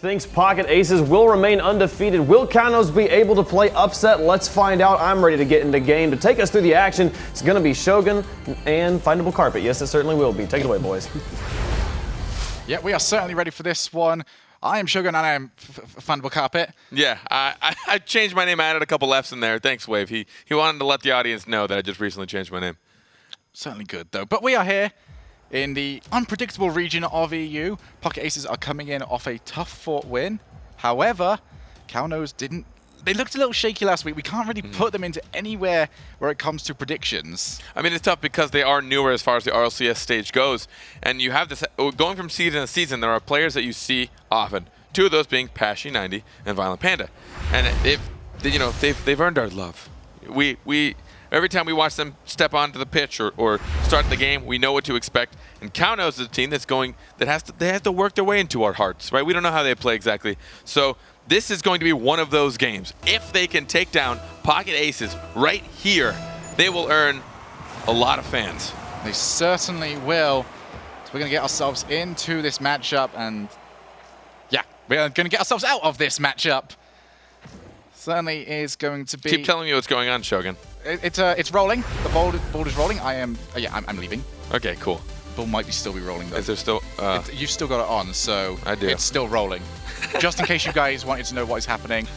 thinks Pocket Aces will remain undefeated? Will Kaunos be able to play upset? Let's find out. I'm ready to get into game. To take us through the action, it's going to be Shogun and Findable Carpet. Yes, it certainly will be. Take it away, boys. Yeah, we are certainly ready for this one. I am Shogun and I am Findable Carpet. Yeah, I changed my name. I added a couple F's in there. Thanks, Wave. He wanted to let the audience know that I just recently changed my name. Certainly good, though. But we are here in the unpredictable region of EU. Pocket Aces are coming in off a tough-fought win. However, Kaunos didn't... They looked a little shaky last week. We can't really put them into anywhere where it comes to predictions. I mean, it's tough because they are newer as far as the RLCS stage goes. And you have this... Going from season to season, there are players that you see often. Two of those being Pashy90 and Violent Panda. And they've earned our love. Every time we watch them step onto the pitch or start the game, we know what to expect. And Kaunos is a team they have to work their way into our hearts, right? We don't know how they play exactly. So this is going to be one of those games. If they can take down Pocket Aces right here, they will earn a lot of fans. They certainly will. So we're going to get ourselves into this matchup, and yeah, we're going to get ourselves out of this matchup. Certainly is going to be... Keep telling me what's going on, Shogun. It's rolling. The ball is rolling. I'm leaving. Okay, cool. Ball might still be rolling though. Is there still? You've still got it on, so I do. It's still rolling. Just in case you guys wanted to know what is happening,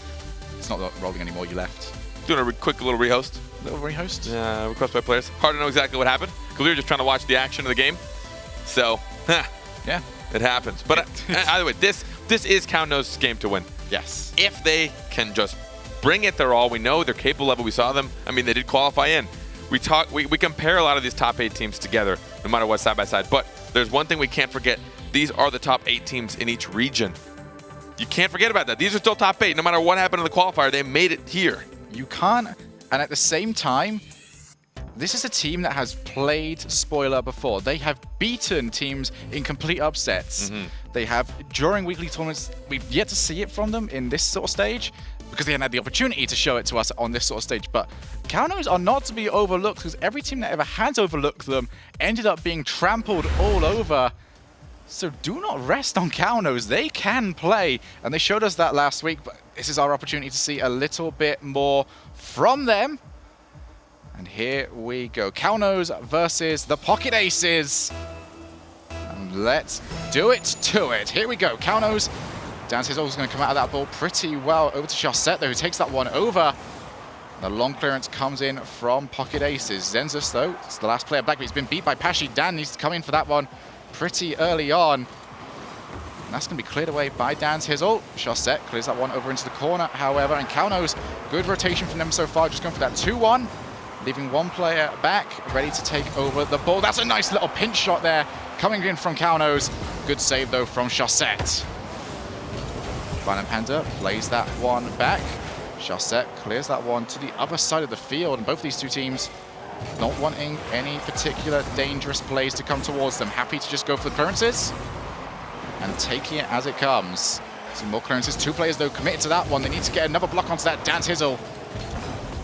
it's not rolling anymore. You left. Doing a quick little rehost. Little rehost. Yeah, request by players. Hard to know exactly what happened because we were just trying to watch the action of the game. So, yeah, it happens. But either way, this is Kaunos' game to win. Yes. If they can just bring it their all, we know they're capable of it. We saw them. I mean, they did qualify in. We compare a lot of these top 8 teams together, no matter what, side by side. But there's one thing we can't forget. These are the top 8 teams in each region. You can't forget about that. These are still top 8. No matter what happened in the qualifier, they made it here. You can't. And at the same time, this is a team that has played Spoiler before. They have beaten teams in complete upsets. They have, during weekly tournaments, we've yet to see it from them in this sort of stage, because they hadn't had the opportunity to show it to us on this sort of stage. But Kaunos are not to be overlooked, because every team that ever has overlooked them ended up being trampled all over. So do not rest on Kaunos. They can play, and they showed us that last week, but this is our opportunity to see a little bit more from them. And here we go. Kaunos versus the Pocket Aces. And let's do it to it. Here we go. Kaunos. Dan's always going to come out of that ball pretty well. Over to Chaussette, though, who takes that one over. The long clearance comes in from Pocket Aces. Zenzus, though, it's the last player back, but he's been beat by Pashy. Dan needs to come in for that one pretty early on. And that's going to be cleared away by Dan's Hizzle. Chaussette clears that one over into the corner, however. And Kaunos, good rotation from them so far, just going for that 2-1. Leaving one player back, ready to take over the ball. That's a nice little pinch shot there, coming in from Kaunos. Good save, though, from Chaussette. Violent Panda plays that one back. Chaussette clears that one to the other side of the field, and both these two teams not wanting any particular dangerous plays to come towards them. Happy to just go for the clearances and taking it as it comes. Some more clearances. 2 players, though, committed to that one. They need to get another block onto that. Dan's Hizzle.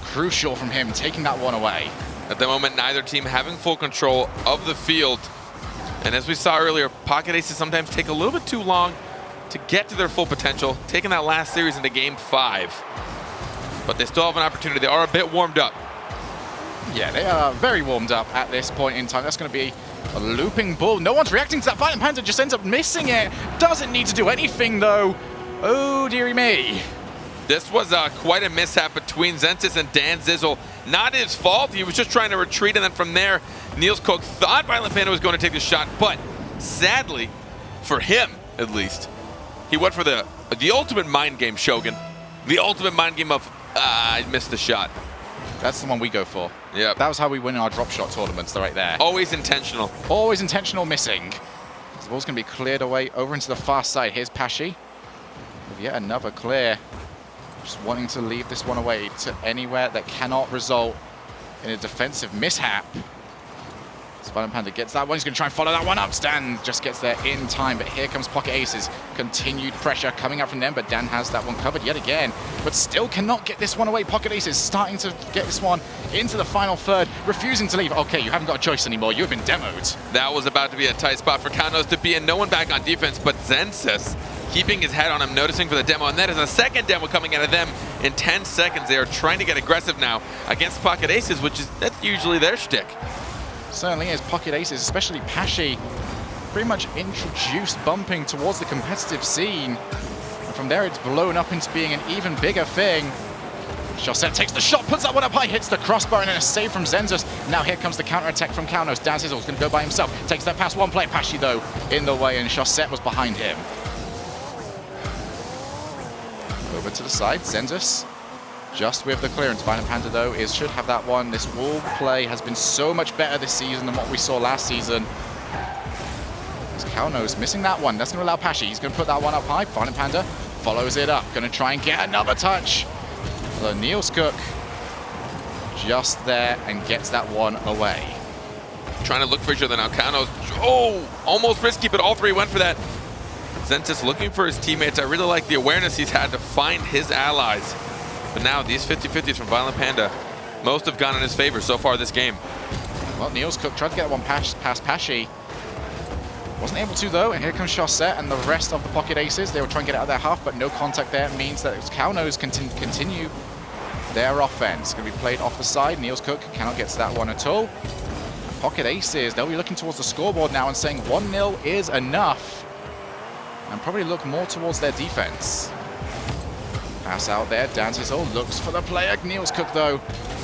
Crucial from him, taking that one away. At the moment, neither team having full control of the field. And as we saw earlier, Pocket Aces sometimes take a little bit too long to get to their full potential, taking that last series into Game 5. But they still have an opportunity. They are a bit warmed up. Yeah, they are very warmed up at this point in time. That's going to be a looping ball. No one's reacting to that. Violent Panda just ends up missing it. Doesn't need to do anything, though. Oh, dearie me. This was quite a mishap between Zenzus and Dan Zizzle. Not his fault. He was just trying to retreat, and then from there, Niels Cook thought Violent Panda was going to take the shot, but sadly, for him at least, he went for the ultimate mind game, Shogun. The ultimate mind game of, I missed the shot. That's the one we go for. Yeah. That was how we win our drop shot tournaments, right there. Always intentional. Always intentional missing. The ball's going to be cleared away over into the far side. Here's Pashy with yet another clear. Just wanting to leave this one away to anywhere that cannot result in a defensive mishap. Violent Panda gets that one. He's going to try and follow that one up. Stan just gets there in time, but here comes Pocket Aces. Continued pressure coming up from them, but Dan has that one covered yet again, but still cannot get this one away. Pocket Aces starting to get this one into the final third, refusing to leave. Okay, you haven't got a choice anymore. You've been demoed. That was about to be a tight spot for Kaunos to be in. No one back on defense, but Zenzus, keeping his head on him, noticing for the demo, and that is a second demo coming out of them in 10 seconds. They are trying to get aggressive now against Pocket Aces, that's usually their shtick. Certainly is. Pocket Aces, especially Pashi, pretty much introduced bumping towards the competitive scene. And from there, it's blown up into being an even bigger thing. Chaussette takes the shot, puts that one up high, hits the crossbar, and then a save from Zenzus. Now here comes the counter-attack from Kaunos. Dan Sizzle's going to go by himself. Takes that past one player. Pashi, though, in the way, and Chaussette was behind him. Over to the side, Zenzus just with the clearance. Violent Panda, though, should have that one. This wall play has been so much better this season than what we saw last season. It's Kaunos missing that one. That's going to allow Pashi. He's going to put that one up high. Violent Panda follows it up. Going to try and get another touch. So Niels Cook just there and gets that one away. Trying to look for each other now. Kaunos, oh, almost risky, but all three went for that. Zenzus looking for his teammates. I really like the awareness he's had to find his allies. But now these 50-50s from Violent Panda, most have gone in his favor so far this game. Well, Niels Cook tried to get one past Pashi. Wasn't able to, though, and here comes Chaussette and the rest of the Pocket Aces. They were trying to get out of their half, but no contact there means that Kaunos continue their offense. Going to be played off the side. Niels Cook cannot get to that one at all. And Pocket Aces, they'll be looking towards the scoreboard now and saying 1-0 is enough. And probably look more towards their defense. Pass out there. Dan Sizzle looks for the player. Niels Cook, though,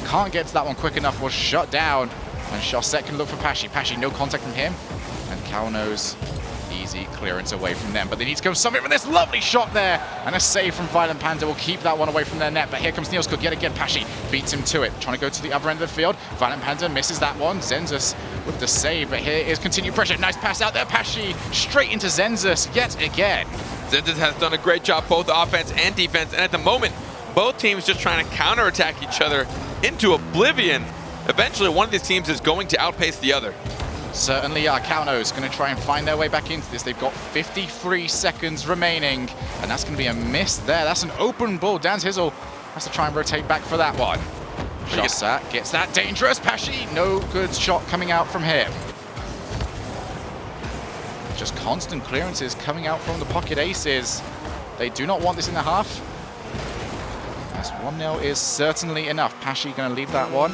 can't get to that one quick enough. Was shut down. And Chaussette can look for Pashi. Pashi, no contact from him. And Kaunos, easy clearance away from them. But they need to go somewhere with this lovely shot there. And a save from Violent Panda will keep that one away from their net. But here comes Niels Cook yet again. Pashi beats him to it. Trying to go to the other end of the field. Violent Panda misses that one. Zenzus with the save. But here is continued pressure. Nice pass out there. Pashi straight into Zenzus yet again. Zenzus has done a great job both offense and defense. And at the moment, both teams just trying to counterattack each other into oblivion. Eventually, one of these teams is going to outpace the other. Certainly are. Kaunos going to try and find their way back into this. They've got 53 seconds remaining, and that's going to be a miss there. That's an open ball. Dan Hizzle has to try and rotate back for that one. Chaussette gets that dangerous. Pashi, no good shot coming out from him. Just constant clearances coming out from the Pocket Aces. They do not want this in the half. As 1-0 is certainly enough. Pashi going to leave that one.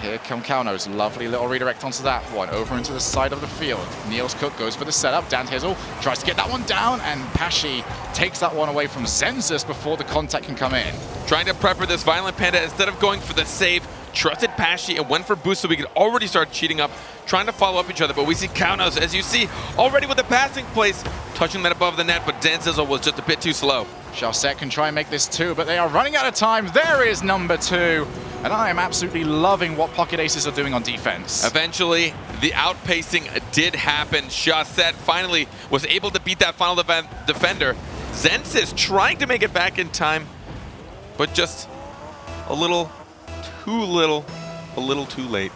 Here come Kaunos, lovely little redirect onto that one, over into the side of the field. Niels Cook goes for the setup, Dan Hizzle tries to get that one down, and Pashi takes that one away from Zenzus before the contact can come in. Trying to prep for this Violent Panda, instead of going for the save, trusted Pashi and went for boost so we could already start cheating up, trying to follow up each other. But we see Kaunos, as you see, already with the passing place, touching that above the net, but Dan Sizzle was just a bit too slow. Chaussette can try and make this 2, but they are running out of time. There is number 2. And I am absolutely loving what Pocket Aces are doing on defense. Eventually, the outpacing did happen. Chaussette finally was able to beat that final defender. Zenzus trying to make it back in time, but just a little too little, a little too late.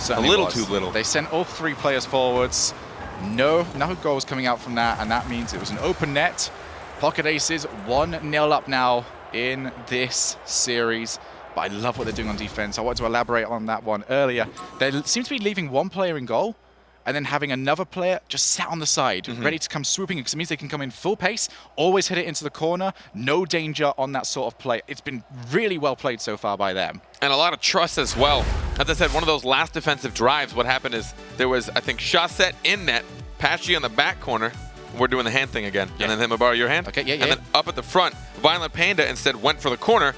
Certainly a little was. too little. They sent all 3 players forwards. No goals coming out from that, and that means it was an open net. Pocket Aces 1-0 up now in this series. But I love what they're doing on defense. I wanted to elaborate on that one earlier. They seem to be leaving one player in goal and then having another player just sat on the side, ready to come swooping, because it means they can come in full pace, always hit it into the corner, no danger on that sort of play. It's been really well played so far by them. And a lot of trust as well. As I said, one of those last defensive drives, what happened is there was, I think, Chaussette in net, Pashi on the back corner. We're doing the hand thing again. Yeah. And then let me borrow your hand. Okay, yeah. And then up at the front, Violent Panda instead went for the corner.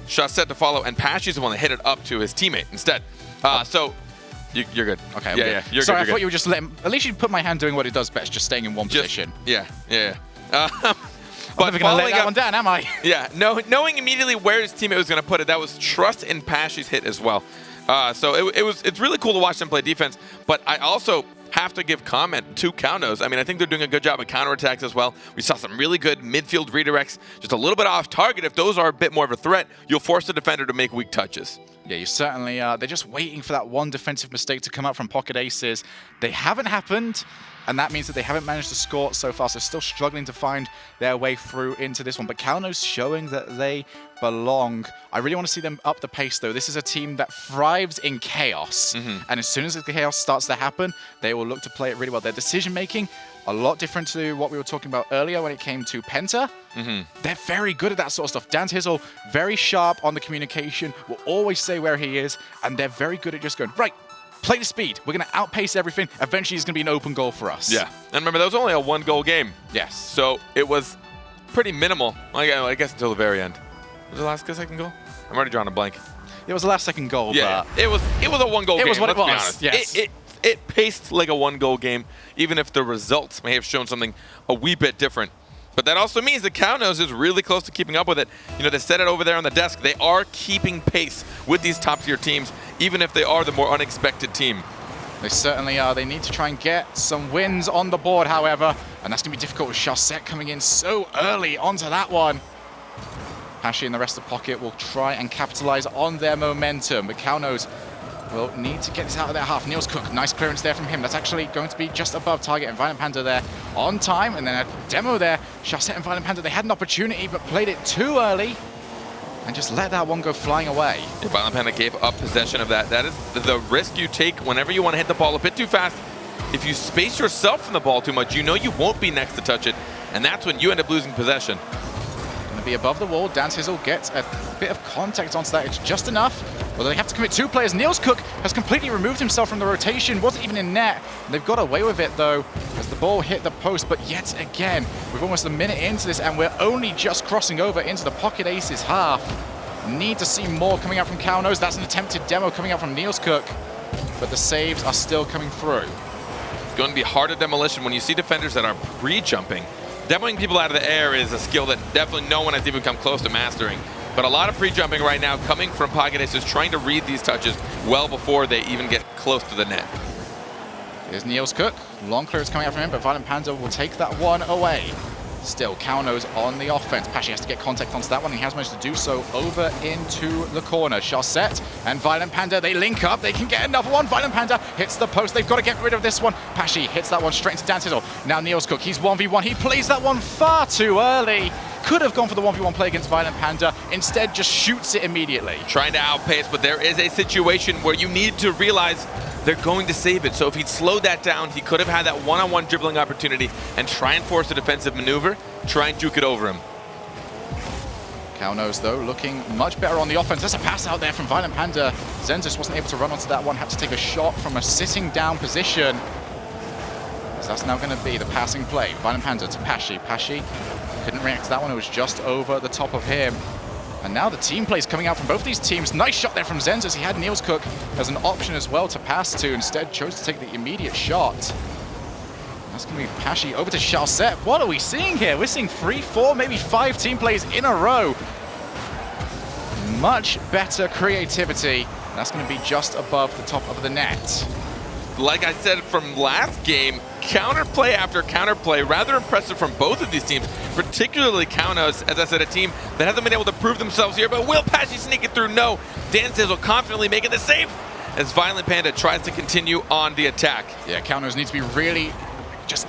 Chaussette to follow, and Pashi's the one that hit it up to his teammate instead. So you're good. Okay, I'm good. You're Sorry, good. I thought you were just letting. At least you put my hand doing what it does best, just staying in one position. Yeah. But I'm never gonna let that one down, am I? Yeah, knowing immediately where his teammate was going to put it, that was trust in Pashi's hit as well. So it's really cool to watch them play defense, but I also have to give comment to Kaunos. I mean, I think they're doing a good job of counterattacks as well. We saw some really good midfield redirects, just a little bit off target. If those are a bit more of a threat, you'll force the defender to make weak touches. Yeah, you certainly are. They're just waiting for that one defensive mistake to come up from Pocket Aces. They haven't happened, and that means that they haven't managed to score so far, so still struggling to find their way through into this one. But Kaunos showing that they belong. I really want to see them up the pace, though. This is a team that thrives in chaos, and as soon as the chaos starts to happen, they will look to play it really well. Their decision-making, A lot different to what we were talking about earlier when it came to Penta. They're very good at that sort of stuff. Dan Tizzle, very sharp on the communication, will always say where he is, and they're very good at just going, right, play the speed. We're going to outpace everything. Eventually, it's going to be an open goal for us. Yeah. And remember, that was only a 1-goal game. Yes. So it was pretty minimal, I guess, until the very end. Was it the last second goal? I'm already drawing a blank. It was the last second goal, Yeah, but it was a 1-goal game. it was what it let's be was. honest. Yes. It paced like a 1-goal game, even if the results may have shown something a wee bit different. But that also means that Kaunos is really close to keeping up with it. You know, they said it over there on the desk. They are keeping pace with these top-tier teams, even if they are the more unexpected team. They certainly are. They need to try and get some wins on the board, however, and that's going to be difficult with Chaussette coming in so early onto that one. Pashi and the rest of the pocket will try and capitalize on their momentum, but Kaunos will need to get this out of their half. Niels Cook, nice clearance there from him. That's actually going to be just above target, and Violent Panda there on time, and then a demo there. Chaussette and Violent Panda, they had an opportunity, but played it too early and just let that one go flying away. Yeah, Violent Panda gave up possession of that. That is the risk you take whenever you want to hit the ball a bit too fast. If you space yourself from the ball too much, you know you won't be next to touch it, and that's when you end up losing possession. Going to be above the wall. Dan Tizzle gets a bit of contact onto that. It's just enough. Although they have to commit 2 players. Niels Cook has completely removed himself from the rotation. Wasn't even in net. They've got away with it, though, as the ball hit the post. But yet again, we're almost a minute into this, and we're only just crossing over into the Pocket Aces half. Need to see more coming out from Kaunos. That's an attempted demo coming out from Niels Cook. But the saves are still coming through. It's going to be harder demolition when you see defenders that are pre-jumping. Demoing people out of the air is a skill that definitely no one has even come close to mastering. But a lot of pre-jumping right now coming from Pocket Aces, trying to read these touches well before they even get close to the net. Here's Niels Cook. Long clearance coming out from him, but Violent Panda will take that one away. Still, Kaunos on the offense. Pashi has to get contact onto that one. He has managed to do so over into the corner. Chaussette and Violent Panda, they link up. They can get another one. Violent Panda hits the post. They've got to get rid of this one. Pashi hits that one straight into Dan Tizzle. Now Niels Cook, he's 1v1. He plays that one far too early. Could have gone for the 1v1 play against Violent Panda. Instead, just shoots it immediately. Trying to outpace, but there is a situation where you need to realize they're going to save it. So if he'd slowed that down, he could have had that one-on-one dribbling opportunity and try and force a defensive maneuver, try and juke it over him. Kaunos, though, looking much better on the offense. There's a pass out there from Violent Panda. Zenzus wasn't able to run onto that one, had to take a shot from a sitting down position. So that's now going to be the passing play. Violent Panda to Pashi. Pashi couldn't react to that one. It was just over the top of him. And now the team plays coming out from both these teams. Nice shot there from Zenzus. He had Niels Cook as an option as well to pass to. Instead, chose to take the immediate shot. That's going to be Pashi over to Chaussette. What are we seeing here? We're seeing 3, 4, maybe 5 team plays in a row. Much better creativity. That's going to be just above the top of the net. Like I said from last game, counterplay after counterplay, rather impressive from both of these teams, particularly Kaunos, as I said, a team that hasn't been able to prove themselves here, but will Pashi sneak it through? No. Dan Tizzle confidently making the save as Violent Panda tries to continue on the attack. Yeah, Kaunos needs to be really just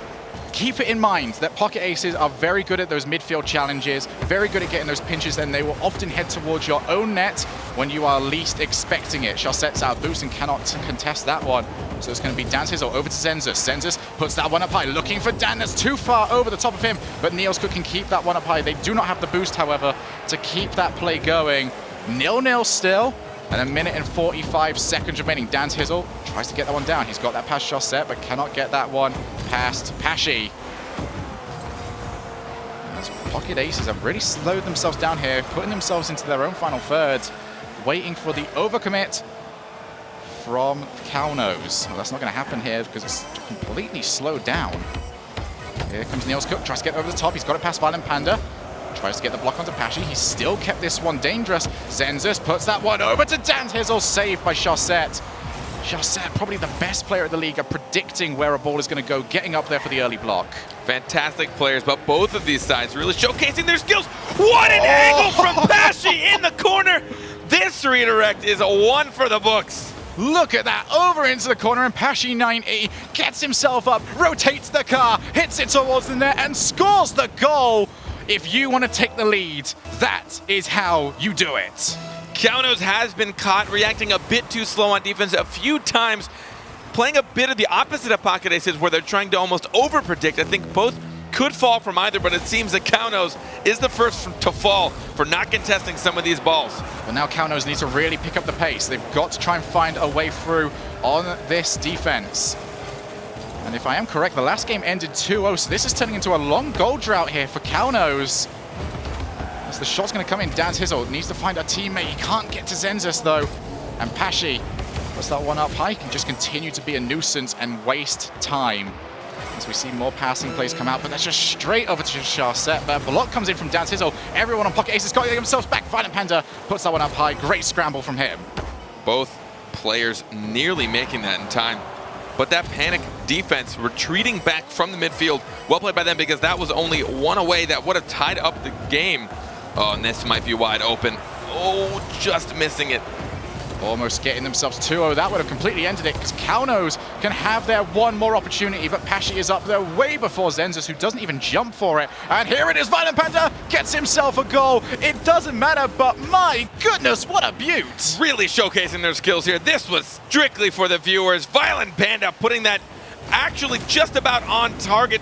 keep it in mind that Pocket Aces are very good at those midfield challenges, very good at getting those pinches, and they will often head towards your own net when you are least expecting it. Chaussette's out boost and cannot contest that one. So it's going to be Dan Tizzle over to Zenzus. Zenzus puts that one up high, looking for Dan. That's too far over the top of him, but Niels Cook can keep that one up high. They do not have the boost, however, to keep that play going. 0-0 still, and 1 minute and 45 seconds remaining. Dan Tizzle tries to get that one down. He's got that past Chaussette, but cannot get that one past Pashi. As Pocket Aces have really slowed themselves down here, putting themselves into their own final third, waiting for the overcommit from Kaunos. Well, that's not going to happen here because it's completely slowed down. Here comes Niels Cook, tries to get over the top. He's got it past Violent Panda. Tries to get the block onto Pashi. He's still kept this one dangerous. Zenzus puts that one over to Dan Tizzle, saved by Chaussette. Chaussette, probably the best player at the league at predicting where a ball is going to go, getting up there for the early block. Fantastic players, but both of these sides really showcasing their skills. What an angle from Pashi in the corner! This redirect is a one for the books. Look at that, over into the corner, and Pashi 90 gets himself up, rotates the car, hits it towards the net, and scores the goal. If you want to take the lead, that is how you do it. Kaunos has been caught reacting a bit too slow on defense a few times. playing a bit of the opposite of Pocket Aces, where they're trying to almost over-predict. I think both could fall from either, but it seems that Kaunos is the first to fall for not contesting some of these balls. Well, now Kaunos needs to really pick up the pace. They've got to try and find a way through on this defense. And if I am correct, the last game ended 2-0, so this is turning into a long goal drought here for Kaunos. As the shot's going to come in, Dan's Hizzle needs to find a teammate. He can't get to Zenzus, though. And Pashi puts that one up high. He can just continue to be a nuisance and waste time as we see more passing plays come out, but that's just straight over to Charset. But a block comes in from Dan's Hizzle. Everyone on Pocket Aces got themselves back. Violent Panda puts that one up high. Great scramble from him. Both players nearly making that in time. But that panic defense retreating back from the midfield, well played by them, because that was only one away that would have tied up the game. Oh, and this might be wide open. Oh, just missing it. Almost getting themselves 2-0. That would have completely ended it, because Kaunos can have their one more opportunity, but Pashi is up there way before Zenzus, who doesn't even jump for it. And here it is, Violent Panda gets himself a goal. It doesn't matter, but my goodness, what a beaut. Really showcasing their skills here. This was strictly for the viewers. Violent Panda putting that actually just about on target.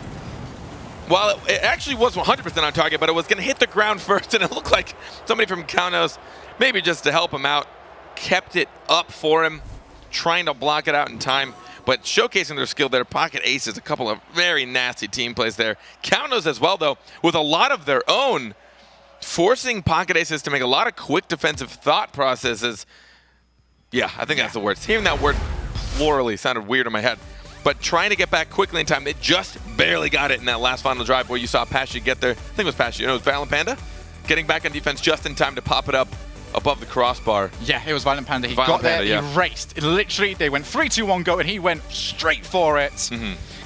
Well, it actually was 100% on target, but it was going to hit the ground first, and it looked like somebody from Kaunos, maybe just to help him out, kept it up for him, trying to block it out in time, but showcasing their skill there. Pocket Aces, a couple of very nasty team plays there. Kaunos as well, though, with a lot of their own, forcing Pocket Aces to make a lot of quick defensive thought processes. Yeah, I think that's the word. Hearing that word plurally sounded weird in my head. But trying to get back quickly in time, they just barely got it in that last final drive where you saw Pashi get there. I think it was Pashi, it was Violent Panda, getting back on defense just in time to pop it up above the crossbar. Yeah, it was Violent Panda. He got there, he raced. Literally, they went 3-2-1 go, and he went straight for it.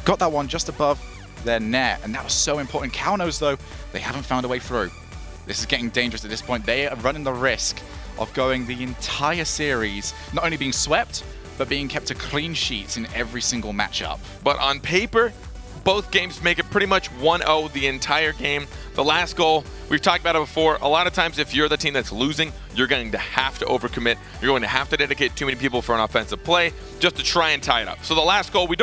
Got that one just above their net, and that was so important. Kaunos, though, they haven't found a way through. This is getting dangerous at this point. They are running the risk of going the entire series, not only being swept, but being kept to clean sheets in every single matchup. But on paper, both games make it pretty much 1-0 the entire game. The last goal, we've talked about it before, a lot of times if you're the team that's losing, you're going to have to overcommit. You're going to have to dedicate too many people for an offensive play just to try and tie it up. So the last goal,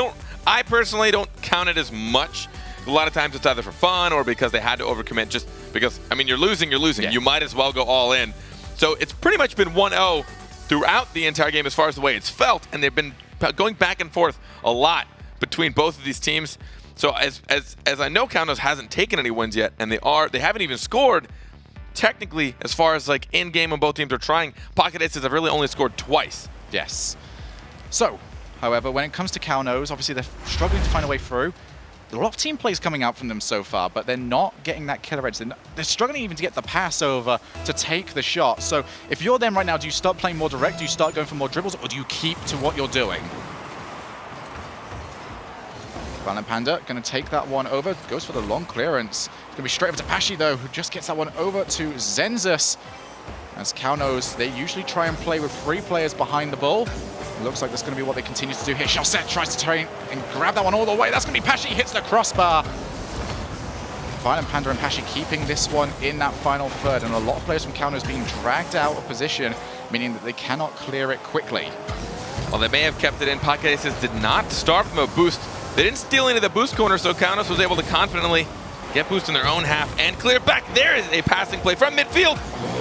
I personally don't count it as much. A lot of times it's either for fun or because they had to overcommit, just because, I mean, you're losing. Yeah. You might as well go all in. So it's pretty much been 1-0 throughout the entire game as far as the way it's felt, and they've been going back and forth a lot between both of these teams. So as I know, Kaunos hasn't taken any wins yet, and they haven't even scored. Technically, as far as like in game when both teams are trying, Pocket Aces have really only scored twice. Yes. So, however, when it comes to Kaunos, obviously they're struggling to find a way through. A lot of team plays coming out from them so far, but they're not getting that killer edge. They're struggling even to get the pass over to take the shot. So if you're them right now, do you start playing more direct? Do you start going for more dribbles, or do you keep to what you're doing? Violent Panda going to take that one over, goes for the long clearance. It's going to be straight over to Pashi, though, who just gets that one over to Zenzus. As Kaunos, they usually try and play with 3 players behind the ball. Looks like that's going to be what they continue to do here. Charset tries to turn and grab that one all the way. That's going to be Pashi, hits the crossbar. Violent Panda and Pashi keeping this one in that final third, and a lot of players from Kaunos being dragged out of position, meaning that they cannot clear it quickly. Well, they may have kept it in. Pocket Aces did not start from a boost. They didn't steal into the boost corner, so Kaunos was able to confidently get boost in their own half and clear back. There is a passing play from midfield.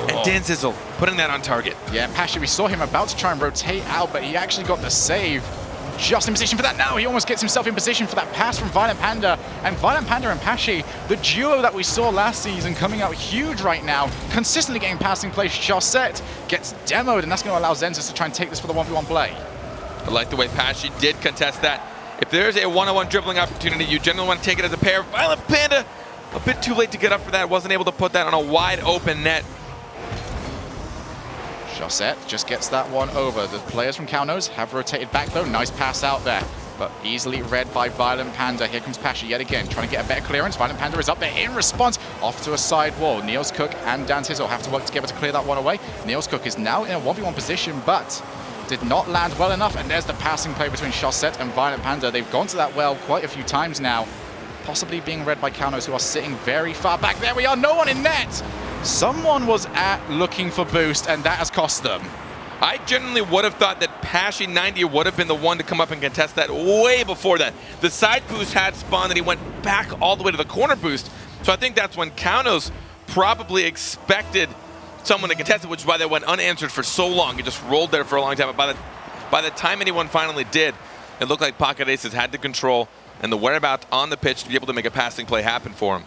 And Dan Zizzle putting that on target. Yeah, Pashi, we saw him about to try and rotate out, but he actually got the save. Just in position for that now. He almost gets himself in position for that pass from Violent Panda. And Violent Panda and Pashi, the duo that we saw last season, coming out huge right now, consistently getting passing plays. Charset gets demoed, and that's going to allow Zenzus to try and take this for the 1v1 play. I like the way Pashi did contest that. If there's a one-on-one dribbling opportunity, you generally want to take it as a pair. Violent Panda, a bit too late to get up for that. Wasn't able to put that on a wide open net. Charset just gets that one over. The players from Kaunos have rotated back, though. Nice pass out there, but easily read by Violent Panda. Here comes Pashi yet again, trying to get a better clearance. Violent Panda is up there in response, off to a side wall. Niels Cook and Dan Tizzle have to work together to clear that one away. Niels Cook is now in a 1v1 position, but did not land well enough, and there's the passing play between Charset and Violent Panda. They've gone to that well quite a few times now, possibly being read by Kaunos, who are sitting very far back. There we are, no one in net! Someone was looking for boost, and that has cost them. I genuinely would have thought that Pashy90 would have been the one to come up and contest that way before that. The side boost had spawned and he went back all the way to the corner boost. So I think that's when Kaunos probably expected someone to contest it, which is why they went unanswered for so long. It just rolled there for a long time. But by the time anyone finally did, it looked like Pocket Aces had the control and the whereabouts on the pitch to be able to make a passing play happen for him.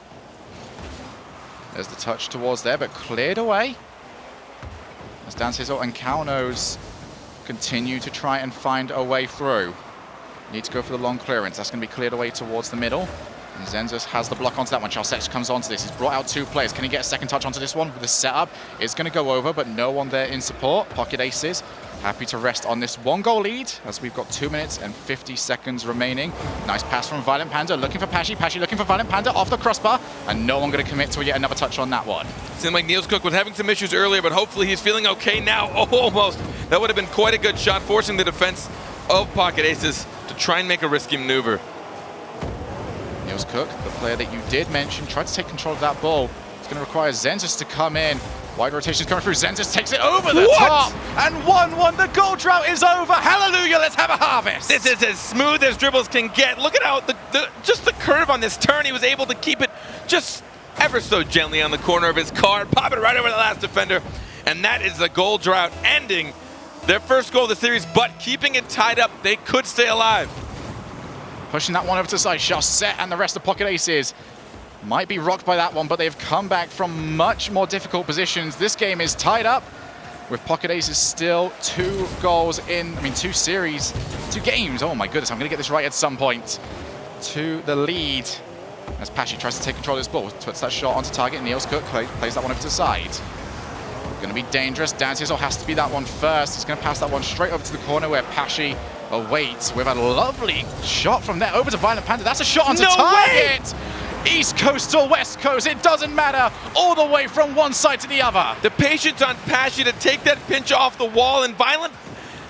There's the touch towards there, but cleared away. As Danzizel and Kaunos continue to try and find a way through. Need to go for the long clearance. That's going to be cleared away towards the middle. And Zenzus has the block onto that one. Charsex comes onto this. He's brought out 2 players. Can he get a second touch onto this one? With the setup, it's going to go over, but no one there in support. Pocket Aces happy to rest on this 1-goal lead as we've got 2 minutes and 50 seconds remaining. Nice pass from Violent Panda, looking for Pashy. Pashy looking for Violent Panda off the crossbar, and no one going to commit to yet another touch on that one. Seemed like Niels Cook was having some issues earlier, but hopefully he's feeling okay now. Oh, almost. That would have been quite a good shot, forcing the defense of Pocket Aces to try and make a risky maneuver. Niels Cook, the player that you did mention, tried to take control of that ball. It's going to require Zenzus to come in. Wide rotations coming through. Zenzus takes it over the top. And 1-1. The goal drought is over. Hallelujah. Let's have a harvest. This is as smooth as dribbles can get. Look at how just the curve on this turn. He was able to keep it just ever so gently on the corner of his car, pop it right over the last defender. And that is the goal drought ending their first goal of the series, but keeping it tied up. They could stay alive. Pushing that one over to the side. Charset and the rest of Pocket Aces might be rocked by that one, but they've come back from much more difficult positions. This game is tied up with Pocket Aces still 2 goals in, 2 series, 2 games. Oh my goodness, I'm going to get this right at some point. To the lead as Pashy tries to take control of this ball. Puts that shot onto target. Niels Cook plays that one over to the side. Going to be dangerous. Danzizel has to be that one first. He's going to pass that one straight over to the corner where Pashy awaits with a lovely shot from there over to Violent Panda. That's a shot onto target. East Coast or West Coast, it doesn't matter. All the way from one side to the other. The patience on Pashy to take that pinch off the wall, and Violent,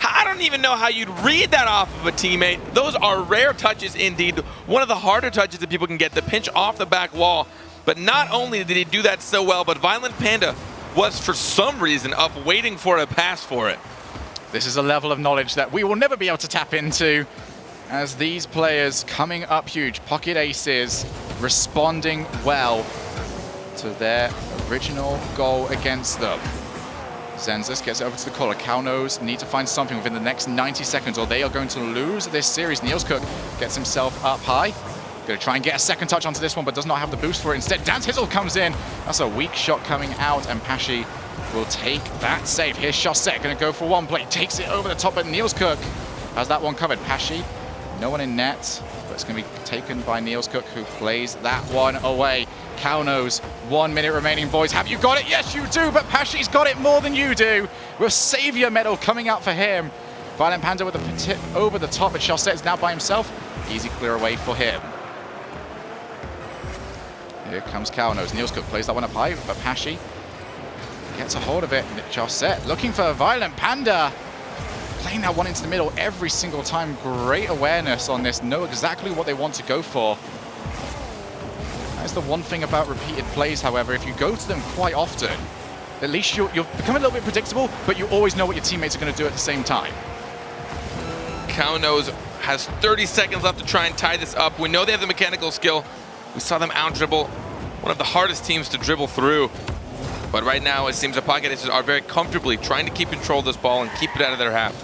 I don't even know how you'd read that off of a teammate. Those are rare touches indeed. One of the harder touches that people can get, the pinch off the back wall. But not only did he do that so well, but Violent Panda was for some reason up waiting for a pass for it. This is a level of knowledge that we will never be able to tap into as these players coming up huge. Pocket Aces responding well to their original goal against them. Zenzus gets it over to the caller. Kaunos need to find something within the next 90 seconds or they are going to lose this series. Niels Cook gets himself up high. Going to try and get a second touch onto this one, but does not have the boost for it. Instead, Danzizel comes in. That's a weak shot coming out, and Pashy will take that save. Here's Charset, going to go for one play. Takes it over the top, but Niels Cook has that one covered. Pashy, no one in net, but it's going to be taken by Niels Cook, who plays that one away. Kaunos, 1 minute remaining, boys. Have you got it? Yes, you do, but Pashy's got it more than you do. With Savior medal coming out for him. Violent Panda with a tip over the top, but Charset is now by himself. Easy clear away for him. Here comes Kaunos. Niels Cook plays that one up high, but Pashy gets a hold of it. Charset looking for Violent Panda. Playing that one into the middle every single time. Great awareness on this. Know exactly what they want to go for. That's the one thing about repeated plays, however. If you go to them quite often, at least you'll become a little bit predictable, but you always know what your teammates are going to do at the same time. Kaunos has 30 seconds left to try and tie this up. We know they have the mechanical skill. We saw them out-dribble one of the hardest teams to dribble through. But right now, it seems the Pocket Aces are very comfortably trying to keep control of this ball and keep it out of their half.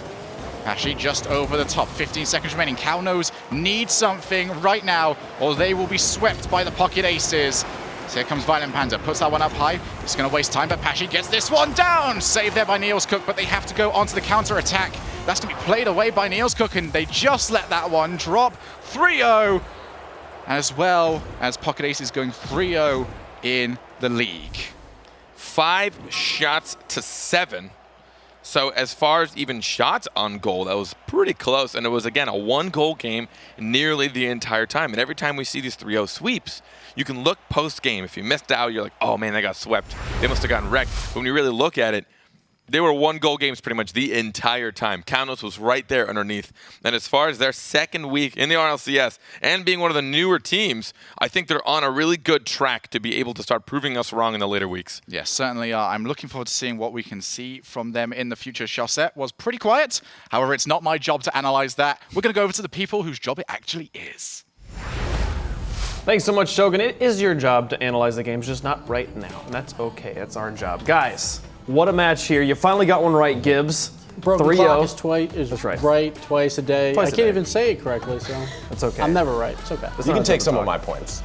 Pashy just over the top, 15 seconds remaining. Kaunos need something right now, or they will be swept by the Pocket Aces. So here comes Violent Panda, puts that one up high. It's going to waste time, but Pashy gets this one down. Saved there by Niels Cook, but they have to go onto the counter-attack. That's going to be played away by Niels Cook, and they just let that one drop. 3-0. As well as Pocket Aces going 3-0 in the league. 5 shots to 7. So as far as even shots on goal, that was pretty close. And it was, again, a 1-goal game nearly the entire time. And every time we see these 3-0 sweeps, you can look post-game. If you missed out, you're like, oh, man, they got swept. They must have gotten wrecked. But when you really look at it, they were 1-goal games pretty much the entire time. Kaunos was right there underneath. And as far as their second week in the RLCS and being one of the newer teams, I think they're on a really good track to be able to start proving us wrong in the later weeks. Yes, certainly are. I'm looking forward to seeing what we can see from them in the future. Chaussette was pretty quiet. However, it's not my job to analyze that. We're going to go over to the people whose job it actually is. Thanks so much, Shogun. It is your job to analyze the games, just not right now. And that's okay. That's our job. Guys, what a match here. You finally got one right, Gibbs. Broken 3-0. clock is That's right twice a day. Twice I a can't day. even say it correctly, so That's okay. I'm never right. It's okay. It's You not can a take time some to of my talk. points.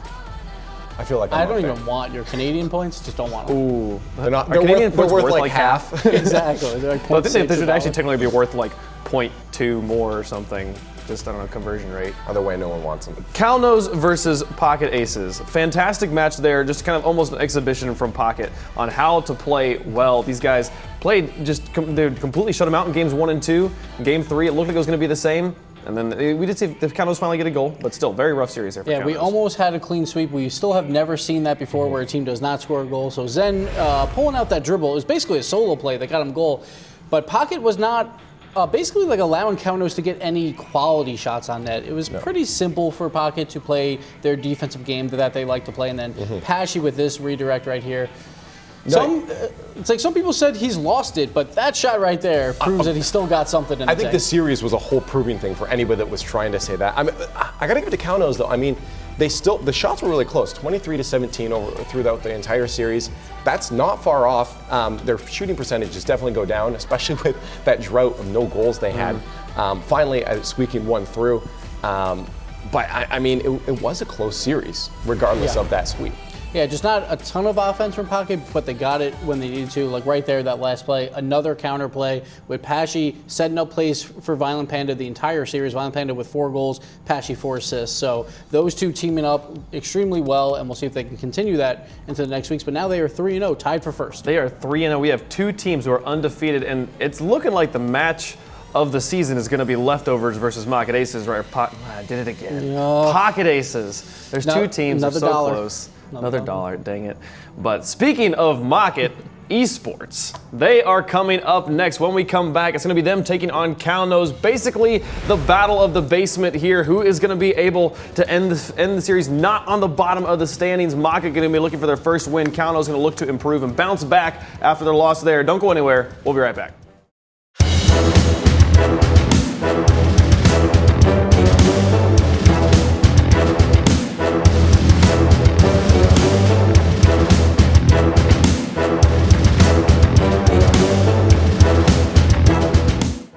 I feel like I I'm don't up there. even want your Canadian points. Just don't want them. Ooh. They're not. Are They're Canadian worth, they're points worth like half. Exactly. They're like But I think they 0.6 should a actually dollar. technically be worth like 0.2 more or something. Just, I don't know, conversion rate. Either way, no one wants them. Calnos versus Pocket Aces. Fantastic match there, just kind of almost an exhibition from Pocket on how to play well. These guys played they completely shut them out in games 1 and 2. In game 3, it looked like it was going to be the same. And then we did see the Calnos finally get a goal, but still, very rough series there for Yeah, Calnos. we almost had a clean sweep. We still have never seen that before where a team does not score a goal. So Zen pulling out that dribble, it was basically a solo play that got him goal. But Pocket was not basically like allowing Kaunos to get any quality shots on net. It was pretty simple for Pocket to play their defensive game that they like to play. And then Pashy with this redirect right here. It's like some people said he's lost it, but that shot right there proves that he still got something in the I think tank. this series was a whole proving thing for anybody that was trying to say that. I mean, I got to give it to Kaunos though. I mean, the shots were really close, 23-17 throughout the entire series. That's not far off. Their shooting percentages definitely go down, especially with that drought of no goals they had. Finally, squeaking one through. But I mean, it was a close series, regardless of that sweep. Yeah, just not a ton of offense from Pocket, but they got it when they needed to. Like right there, that last play, another counter play with Pashy setting up plays for Violent Panda the entire series. Violent Panda with 4 goals, Pashy 4 assists. So those two teaming up extremely well, and we'll see if they can continue that into the next weeks. But now they are 3-0, tied for first. They are 3-0. We have 2 teams who are undefeated, and it's looking like the match of the season is going to be Leftovers versus Pocket Aces, right? I did it again. Yeah. Pocket Aces. There's 2 teams. They're another so dollar. close. Another dollar, dang it. But speaking of Mocket, eSports, they are coming up next. When we come back, it's going to be them taking on Kaunos. Basically, the battle of the basement here. Who is going to be able to end the series not on the bottom of the standings? Mocket going to be looking for their first win. Kaunos going to look to improve and bounce back after their loss there. Don't go anywhere. We'll be right back.